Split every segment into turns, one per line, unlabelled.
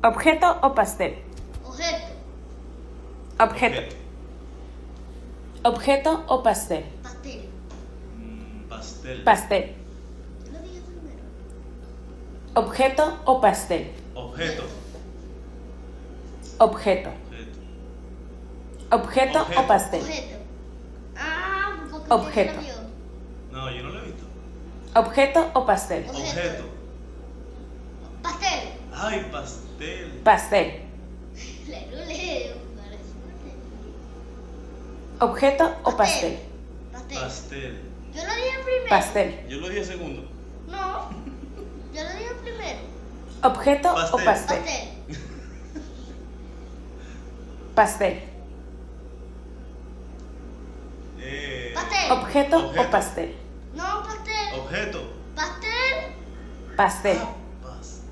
Objeto o pastel.
Objeto.
Objeto. Objeto o pastel.
Pastel.
Pastel.
Pastel.
Yo lo dije primero.
Objeto o pastel.
Objeto.
Objeto. Objeto o pastel.
Objeto. Ah, porque
Objeto.
usted lo vio.
No, yo no lo he visto.
Objeto o pastel.
Objeto.
Pastel.
Ay, pastel.
Pastel.
Le
Objeto o pastel.
Pastel.
Pastel.
Yo lo dije primero.
Pastel.
Yo lo dije segundo.
No. Yo lo dije primero.
Objeto o
Pastel.
pastel.
Pastel.
Pastel.
Pastel.
Objeto o
Objeto.
pastel.
No, pastel.
Objeto.
Pastel.
Pastel.
Ah, pastel.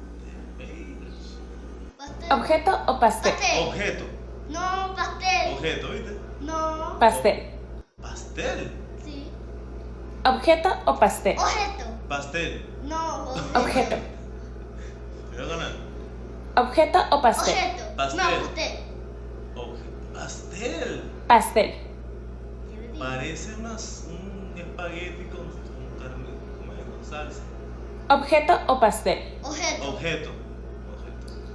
Pastel.
Objeto o pastel.
Pastel.
Objeto.
No, pastel.
Objeto, ¿viste?
No.
Pastel.
Pastel.
Sí.
Objeto o pastel.
Objeto.
Pastel.
No.
Objeto.
Voy a ganar.
Objeto o pastel.
Objeto.
Pastel.
No, pastel.
Pastel.
Pastel.
Yo le dije.
Parece un espagueti con carne, con salsa.
Objeto o pastel.
Objeto.
Objeto.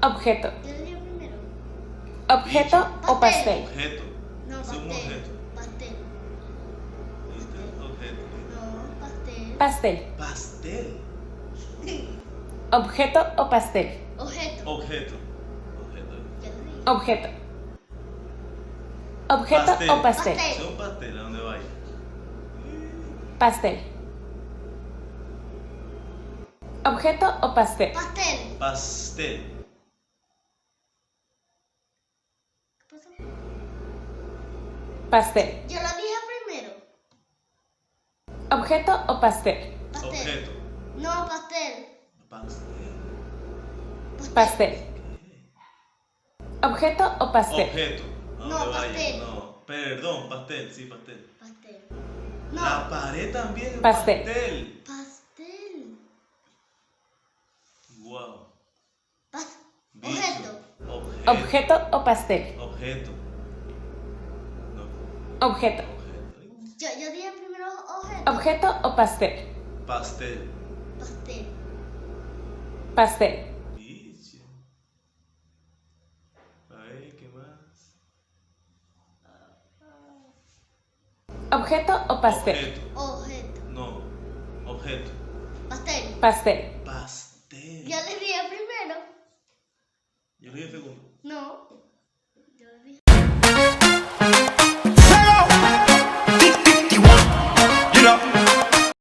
Objeto.
Yo le dije primero.
Objeto o pastel.
Objeto.
No,
Es un
pastel.
objeto.
Pastel.
¿Viste? Objeto.
No, pastel.
Pastel.
Pastel.
Objeto o pastel.
Objeto.
Objeto. Objeto.
Yo le dije.
Objeto. Objeto o pastel.
Pastel.
Es un pastel, ¿a dónde vaya?
Pastel. Objeto o pastel.
Pastel.
Pastel.
¿Qué pasó?
Pastel.
Yo lo dije primero.
Objeto o pastel.
Pastel.
Objeto.
No, pastel.
Pastel.
Pastel. Objeto o pastel.
Objeto. ¿A
No,
dónde vaya?
pastel.
No, perdón, pastel, sí, pastel.
Pastel.
La
No.
pared también es
Pastel.
pastel.
Pastel.
Wow.
Objeto.
Objeto.
Objeto o pastel.
Objeto. No.
Objeto.
Objeto.
Yo dije primero objeto.
Objeto o pastel.
Pastel.
Pastel.
Pastel.
Bicho. Ay, ¿qué más?
Objeto o pastel.
Objeto.
Objeto.
No. Objeto.
Pastel.
Pastel.
Pastel.
Yo le dije primero.
Yo le dije segundo.
No.